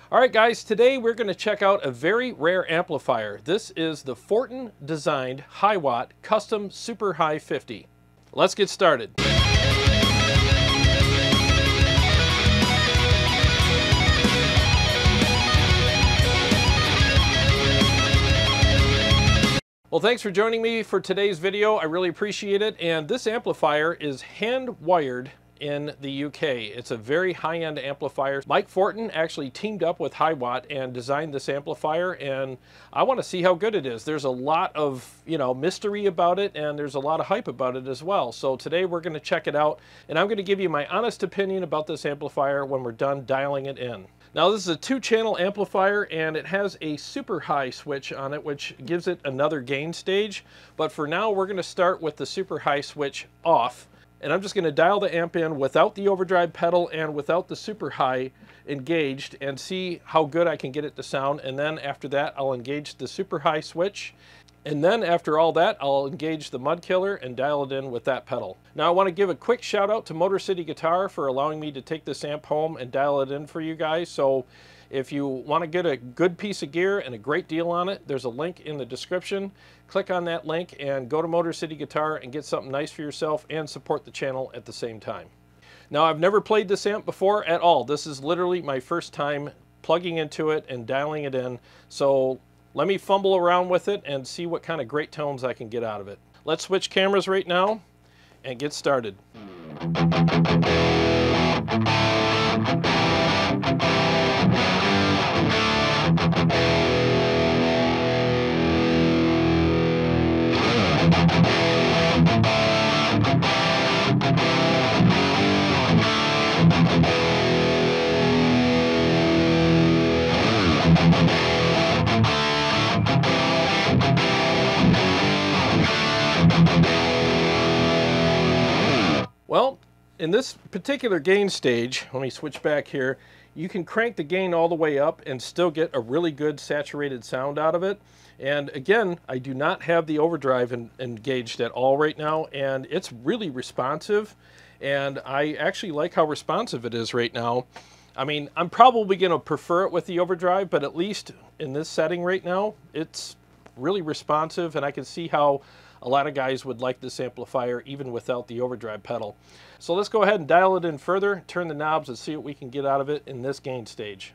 All right, guys, today we're going to check out a very rare amplifier. This is the Fortin designed Hiwatt Custom Super Hi 50. Let's get started. Well, thanks for joining me for today's video. I really appreciate it. And this amplifier is hand wired in the UK. It's a very high-end amplifier. Mike Fortin actually teamed up with Hiwatt and designed this amplifier, and I want to see how good it is. There's a lot of, mystery about it, and there's a lot of hype about it as well. So today we're going to check it out, and I'm going to give you my honest opinion about this amplifier when we're done dialing it in. Now, this is a 2-channel amplifier, and it has a super high switch on it, which gives it another gain stage. But for now, we're going to start with the super high switch off. And I'm just going to dial the amp in without the overdrive pedal and without the super high engaged and see how good I can get it to sound. And then after that, I'll engage the super high switch. And then after all that, I'll engage the mud killer and dial it in with that pedal. Now I want to give a quick shout out to Motor City Guitar for allowing me to take this amp home and dial it in for you guys. So if you want to get a good piece of gear and a great deal on it, there's a link in the description. Click on that link and go to Motor City Guitar and get something nice for yourself and support the channel at the same time. Now, I've never played this amp before at all. This is literally my first time plugging into it and dialing it in. So let me fumble around with it and see what kind of great tones I can get out of it. Let's switch cameras right now and get started. Well, in this particular gain stage, let me switch back here, you can crank the gain all the way up and still get a really good saturated sound out of it. And again, I do not have the overdrive engaged at all right now, and it's really responsive, and I actually like how responsive it is right now. I mean, I'm probably going to prefer it with the overdrive, but at least in this setting right now, it's really responsive, and I can see how a lot of guys would like this amplifier even without the overdrive pedal. So let's go ahead and dial it in further, turn the knobs, and see what we can get out of it in this gain stage.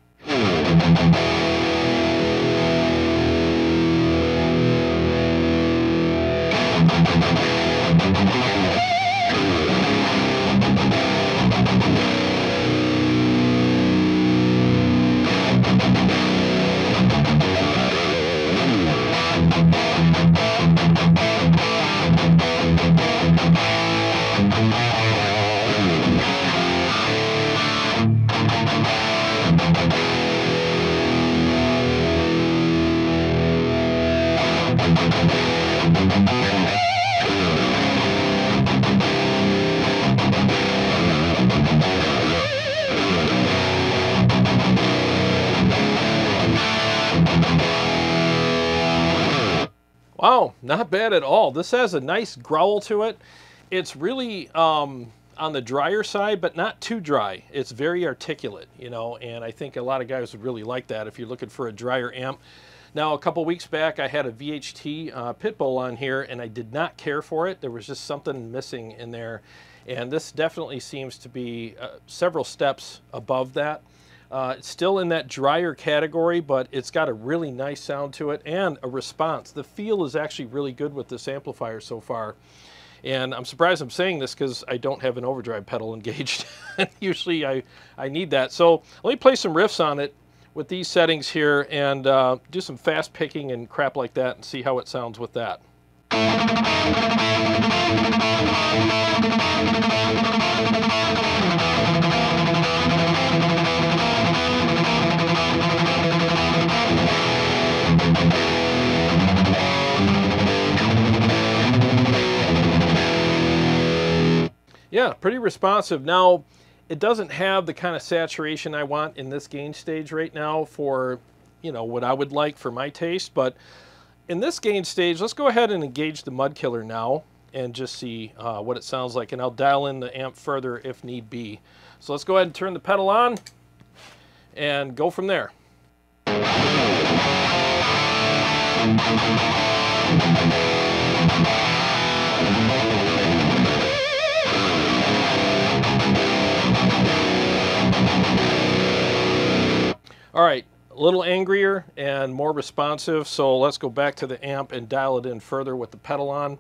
Wow, not bad at all. This has a nice growl to it. It's really on the drier side, but not too dry. It's very articulate, and I think a lot of guys would really like that if you're looking for a drier amp. Now, a couple weeks back, I had a VHT Pitbull on here, and I did not care for it. There was just something missing in there, and this definitely seems to be several steps above that. It's still in that drier category, but it's got a really nice sound to it and a response. The feel is actually really good with this amplifier so far. And I'm surprised I'm saying this because I don't have an overdrive pedal engaged. Usually I need that. So let me play some riffs on it with these settings here and do some fast picking and crap like that and see how it sounds with that. Yeah, pretty responsive. Now, it doesn't have the kind of saturation I want in this gain stage right now for, what I would like for my taste. But in this gain stage, let's go ahead and engage the mud killer now and just see what it sounds like. And I'll dial in the amp further if need be. So let's go ahead and turn the pedal on and go from there. All right, a little angrier and more responsive, so let's go back to the amp and dial it in further with the pedal on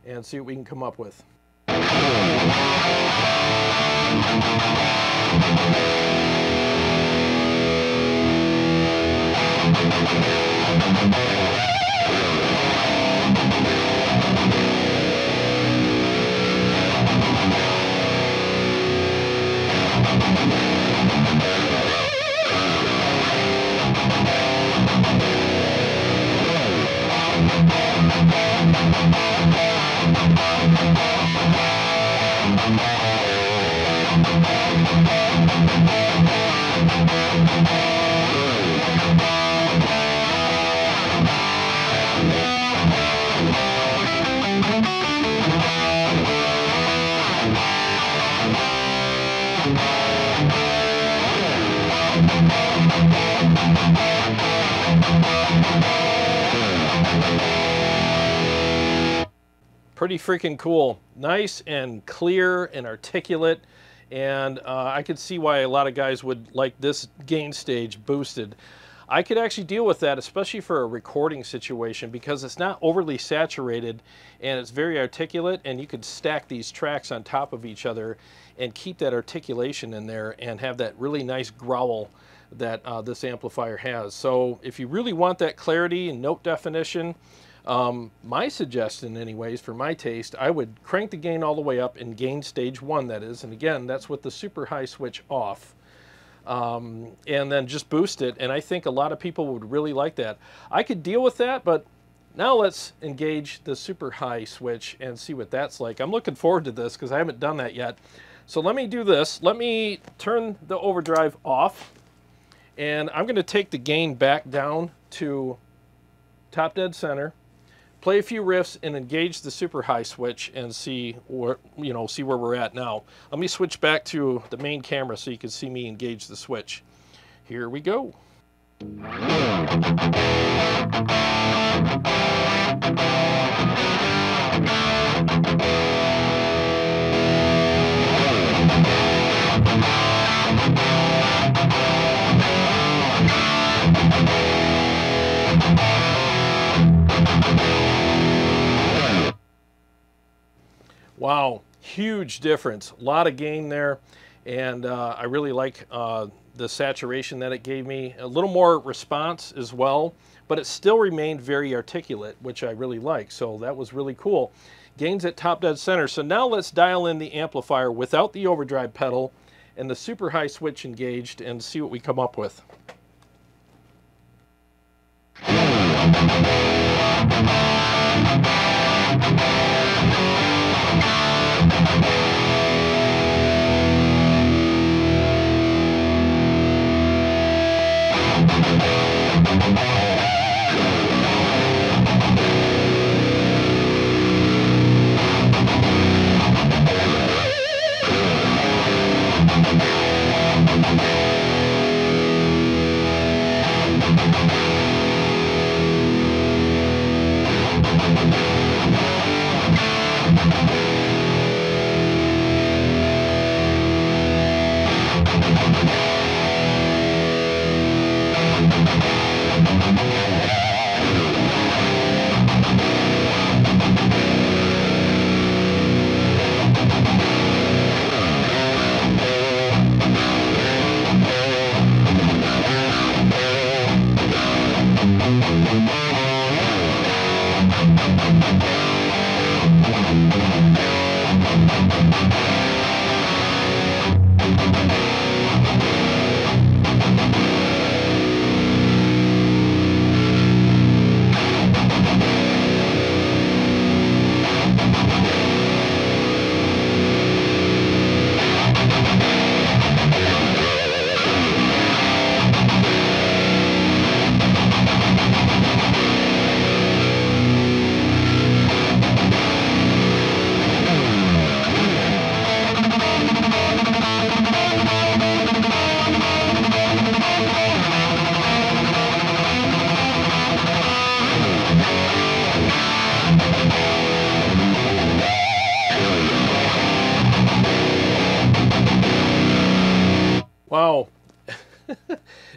and see what we can come up with. Pretty freaking cool. Nice and clear and articulate, and I could see why a lot of guys would like this gain stage boosted. I could actually deal with that, especially for a recording situation, because it's not overly saturated and it's very articulate, and you could stack these tracks on top of each other and keep that articulation in there and have that really nice growl that this amplifier has. So if you really want that clarity and note definition, my suggestion anyways, for my taste, I would crank the gain all the way up in gain stage 1, that is, and again, that's with the super high switch off, and then just boost it, and I think a lot of people would really like that. I could deal with that, but now let's engage the super high switch and see what that's like. I'm looking forward to this because I haven't done that yet. So let me do this. Let me turn the overdrive off, and I'm going to take the gain back down to top dead center, play a few riffs, and engage the super high switch and see where, see where we're at now. Let me switch back to the main camera so you can see me engage the switch. Here we go. Wow, huge difference. A lot of gain there, and I really like the saturation that it gave me. A little more response as well, but it still remained very articulate, which I really like. So that was really cool. Gains at top dead center. So now let's dial in the amplifier without the overdrive pedal and the super high switch engaged and see what we come up with.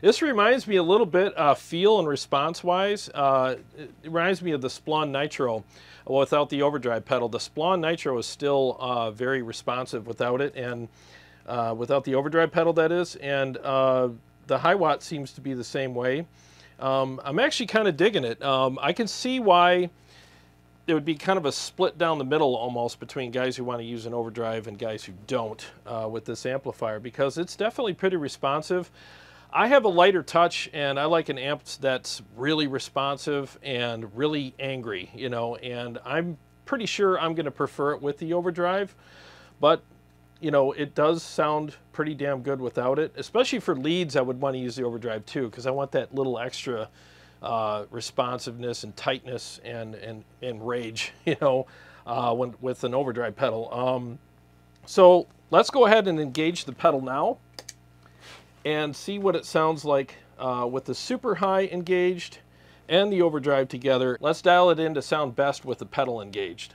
This reminds me a little bit feel and response wise. It reminds me of the Splon Nitro without the overdrive pedal. The Splon Nitro is still very responsive without it, and without the overdrive pedal, that is. And the Hiwatt seems to be the same way. I'm actually kind of digging it. I can see why there would be kind of a split down the middle almost between guys who want to use an overdrive and guys who don't with this amplifier, because it's definitely pretty responsive. I have a lighter touch, and I like an amp that's really responsive and really angry, you know, and I'm pretty sure I'm going to prefer it with the overdrive, but you know, it does sound pretty damn good without it, especially for leads. I would want to use the overdrive too, because I want that little extra responsiveness and tightness and rage, you know, with an overdrive pedal. So let's go ahead and engage the pedal now and see what it sounds like with the Super Hi engaged and the overdrive together. Let's dial it in to sound best with the pedal engaged.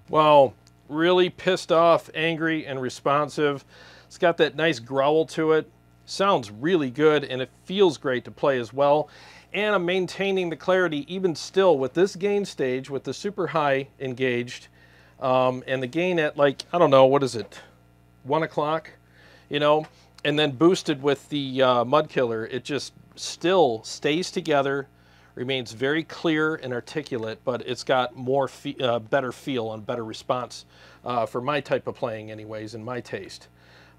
Wow, really pissed off, angry, and responsive. It's got that nice growl to it. Sounds really good, and it feels great to play as well. And I'm maintaining the clarity even still with this gain stage with the Super Hi engaged, and the gain at, like, I don't know, what is it, 1 o'clock, you know, and then boosted with the Mud Killer. It just still stays together, remains very clear and articulate, but it's got more better feel and better response for my type of playing anyways, in my taste.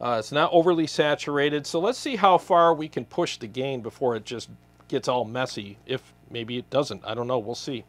It's not overly saturated, so let's see how far we can push the gain before it just gets all messy. If maybe it doesn't, I don't know, we'll see.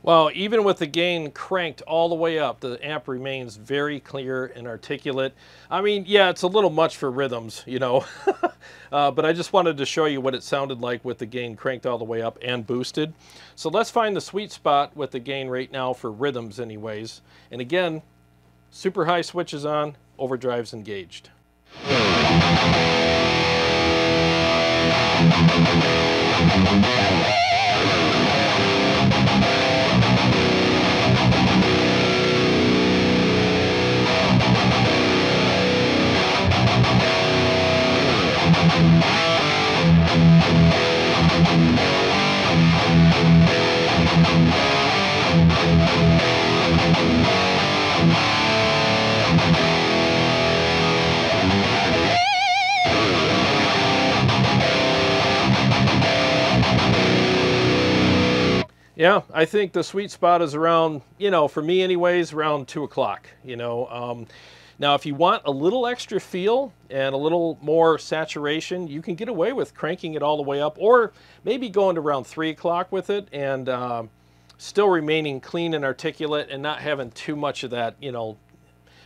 Well, even with the gain cranked all the way up, the amp remains very clear and articulate. I mean, yeah, it's a little much for rhythms, you know, but I just wanted to show you what it sounded like with the gain cranked all the way up and boosted. So let's find the sweet spot with the gain right now for rhythms anyways. And again, Super Hi switches on, overdrive's engaged. Yeah, I think the sweet spot is around, you know, for me anyways, around 2 o'clock, you know. Now, if you want a little extra feel and a little more saturation, you can get away with cranking it all the way up, or maybe going to around 3 o'clock with it and still remaining clean and articulate and not having too much of that, you know,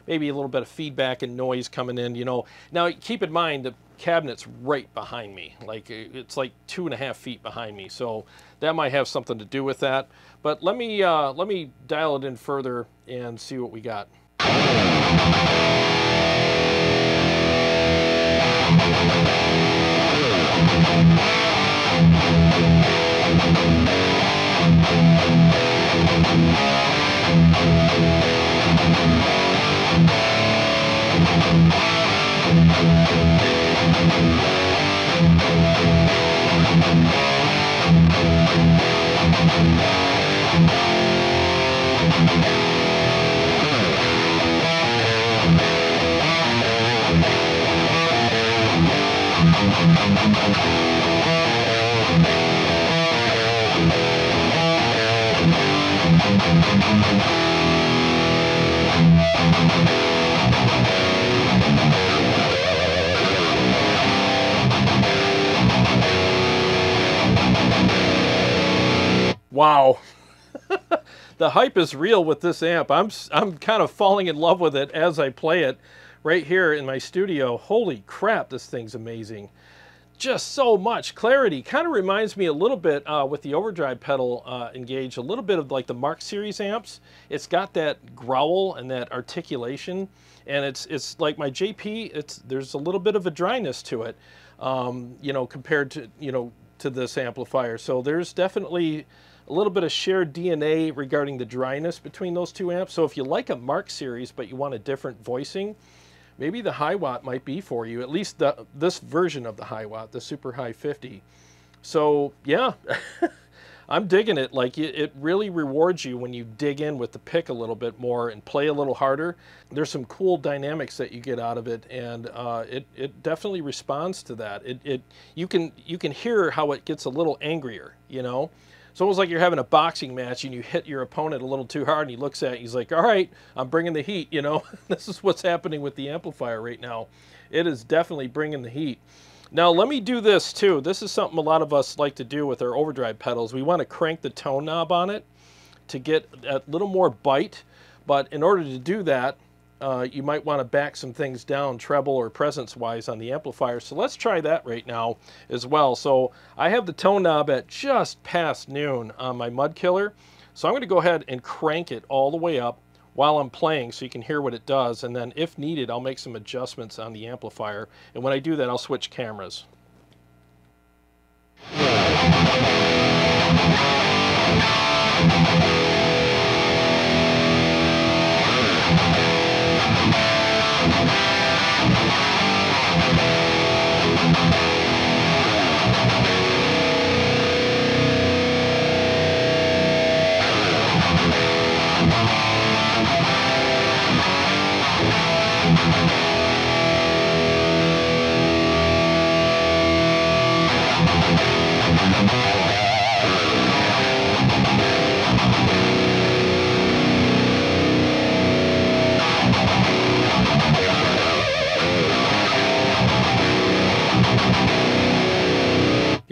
maybe a little bit of feedback and noise coming in, you know. Now, keep in mind, the cabinet's right behind me. Like, it's like 2.5 feet behind me. So that might have something to do with that. But let me dial it in further and see what we got. Wow. The hype is real with this amp. I'm kind of falling in love with it as I play it right here in my studio. Holy crap, this thing's amazing. Just so much clarity. Kind of reminds me a little bit with the overdrive pedal engaged, a little bit of like the Mark Series amps. It's got that growl and that articulation, and it's like my JP, there's a little bit of a dryness to it, you know, compared to, you know, to this amplifier. So there's definitely a little bit of shared DNA regarding the dryness between those two amps. So if you like a Mark Series but you want a different voicing, maybe the Hiwatt might be for you, at least this version of the Hiwatt, the Super Hi 50. So yeah, I'm digging it. Like, it really rewards you when you dig in with the pick a little bit more and play a little harder. There's some cool dynamics that you get out of it, and it definitely responds to that. You can hear how it gets a little angrier, you know? It's almost like you're having a boxing match and you hit your opponent a little too hard and he looks at you, he's like, all right, I'm bringing the heat, you know? This is what's happening with the amplifier right now. It is definitely bringing the heat. Now let me do this too. This is something a lot of us like to do with our overdrive pedals. We want to crank the tone knob on it to get a little more bite, but in order to do that, you might want to back some things down treble or presence wise on the amplifier. So let's try that right now as well. So I have the tone knob at just past noon on my mud killer. So I'm going to go ahead and crank it all the way up while I'm playing so you can hear what it does. And then if needed, I'll make some adjustments on the amplifier. And when I do that, I'll switch cameras.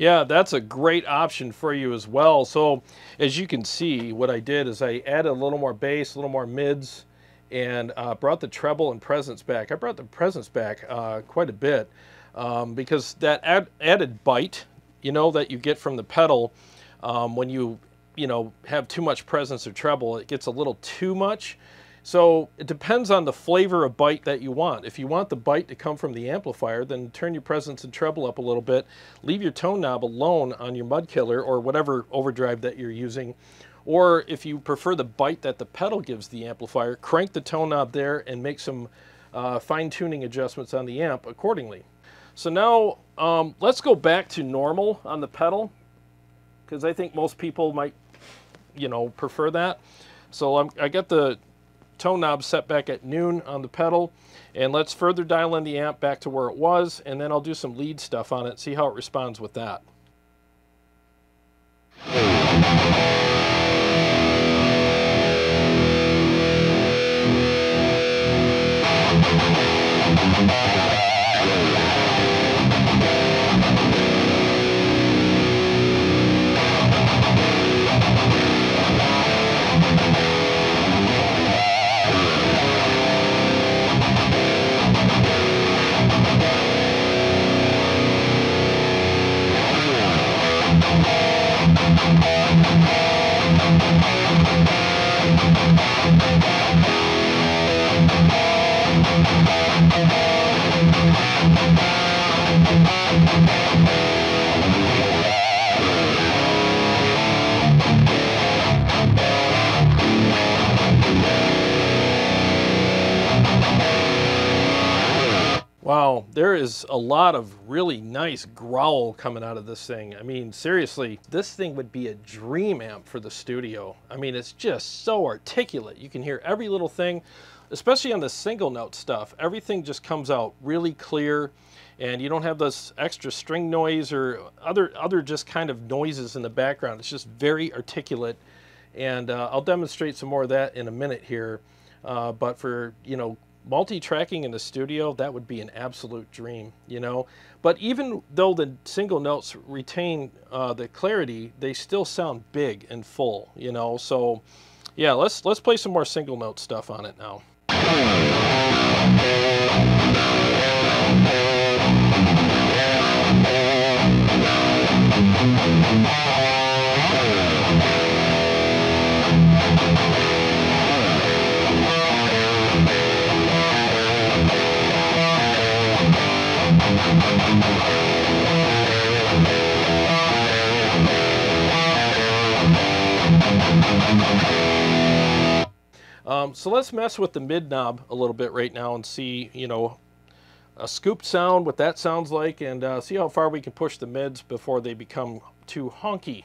Yeah, that's a great option for you as well. So as you can see, what I did is I added a little more bass, a little more mids, and brought the treble and presence back. I brought the presence back quite a bit because that added bite, you know, that you get from the pedal when you know, have too much presence or treble, it gets a little too much. So it depends on the flavor of bite that you want. If you want the bite to come from the amplifier, then turn your presence and treble up a little bit. Leave your tone knob alone on your mud killer or whatever overdrive that you're using. Or if you prefer the bite that the pedal gives the amplifier, crank the tone knob there and make some fine-tuning adjustments on the amp accordingly. So now let's go back to normal on the pedal, because I think most people might you know, prefer that. So I got the tone knob set back at noon on the pedal, and let's further dial in the amp back to where it was, and then I'll do some lead stuff on it, see how it responds with that. Wow, there is a lot of really nice growl coming out of this thing. I mean, seriously, this thing would be a dream amp for the studio. I mean, it's just so articulate. You can hear every little thing, especially on the single note stuff. Everything just comes out really clear, and you don't have this extra string noise or other just kind of noises in the background. It's just very articulate, and I'll demonstrate some more of that in a minute here. But for, you know, multi-tracking in the studio, that would be an absolute dream, you know. But even though the single notes retain the clarity, they still sound big and full, you know. So yeah, let's play some more single note stuff on it now. So let's mess with the mid knob a little bit right now and see, you know, a scooped sound, what that sounds like, and see how far we can push the mids before they become too honky.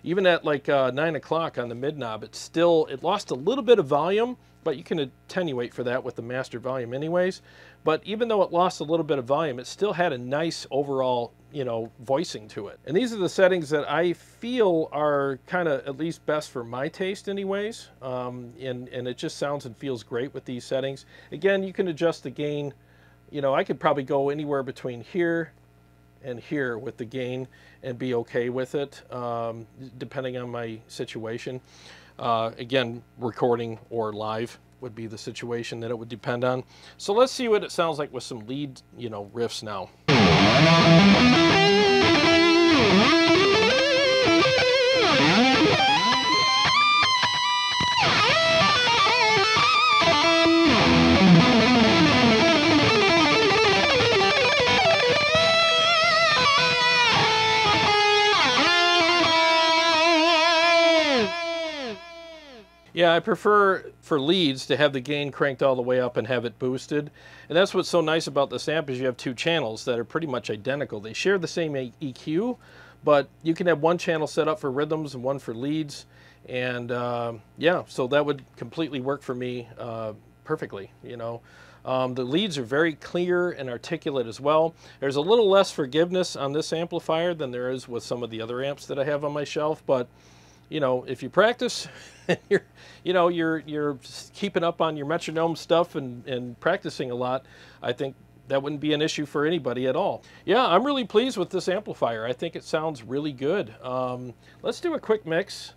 Even at like 9 o'clock on the mid knob, it lost a little bit of volume, but you can attenuate for that with the master volume anyways. But even though it lost a little bit of volume, it still had a nice overall, you know, voicing to it. And these are the settings that I feel are kind of at least best for my taste anyways. And it just sounds and feels great with these settings. Again, you can adjust the gain. You know, I could probably go anywhere between here and here with the gain and be okay with it, depending on my situation. Again, recording or live would be the situation that it would depend on. So let's see what it sounds like with some lead, you know, riffs now. Yeah, I prefer for leads to have the gain cranked all the way up and have it boosted. And that's what's so nice about this amp is you have two channels that are pretty much identical. They share the same EQ, but you can have one channel set up for rhythms and one for leads. And yeah, so that would completely work for me perfectly, you know. The leads are very clear and articulate as well. There's a little less forgiveness on this amplifier than there is with some of the other amps that I have on my shelf, but you know, if you practice and you're keeping up on your metronome stuff and practicing a lot, I think that wouldn't be an issue for anybody at all. Yeah, I'm really pleased with this amplifier. I think it sounds really good. Let's do a quick mix.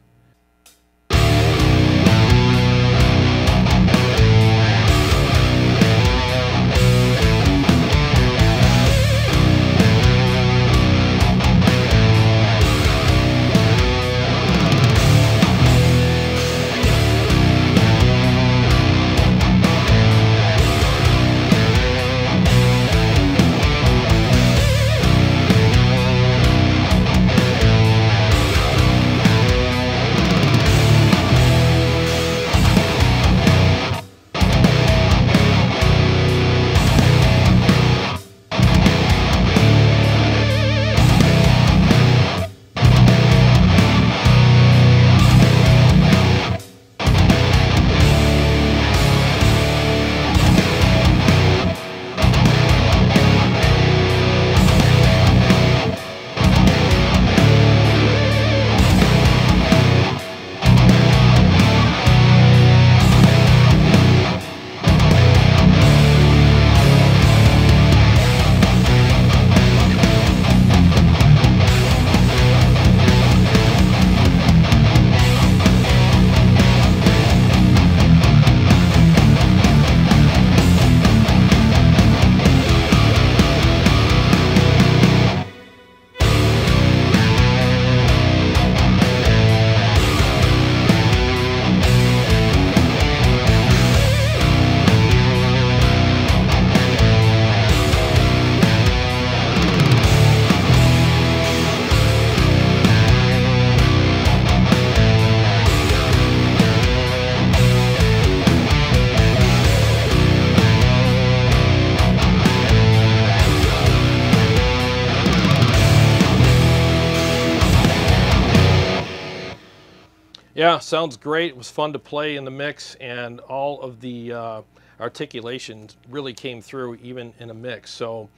Yeah, sounds great. It was fun to play in the mix, and all of the articulation really came through even in a mix. So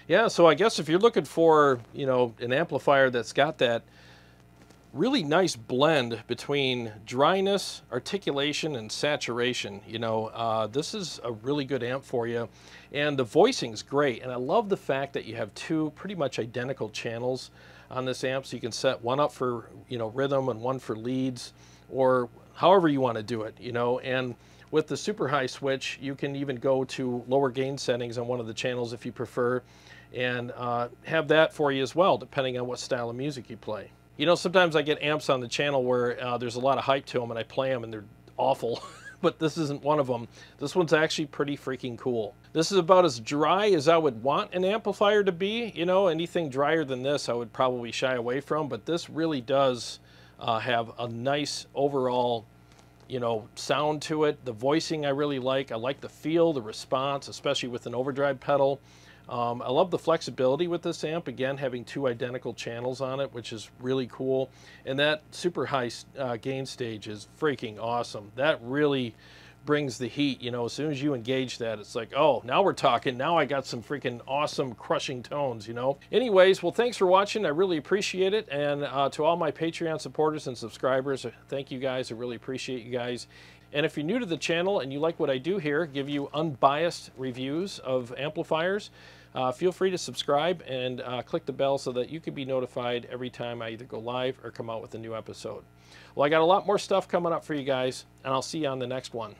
yeah, so I guess if you're looking for, you know, an amplifier that's got that really nice blend between dryness, articulation, and saturation, you know, this is a really good amp for you. And the voicing's great, and I love the fact that you have two pretty much identical channels on this amp, so you can set one up for, you know, rhythm and one for leads, or however you want to do it, you know. And with the super high switch, you can even go to lower gain settings on one of the channels if you prefer, and have that for you as well, depending on what style of music you play. You know, sometimes I get amps on the channel where there's a lot of hype to them, and I play them and they're awful. But this isn't one of them. This one's actually pretty freaking cool. This is about as dry as I would want an amplifier to be. You know, anything drier than this I would probably shy away from, but this really does have a nice overall, you know, sound to it. The voicing I really like. I like the feel, the response, especially with an overdrive pedal. I love the flexibility with this amp, again having two identical channels on it, which is really cool. And that super high gain stage is freaking awesome. That really brings the heat, you know. As soon as you engage that, it's like, oh, now we're talking. Now I got some freaking awesome crushing tones, you know. Anyways, well, thanks for watching. I really appreciate it. And to all my Patreon supporters and subscribers, thank you guys. I really appreciate you guys. And if you're new to the channel and you like what I do here, give you unbiased reviews of amplifiers, feel free to subscribe and click the bell so that you can be notified every time I either go live or come out with a new episode. Well, I got a lot more stuff coming up for you guys, and I'll see you on the next one.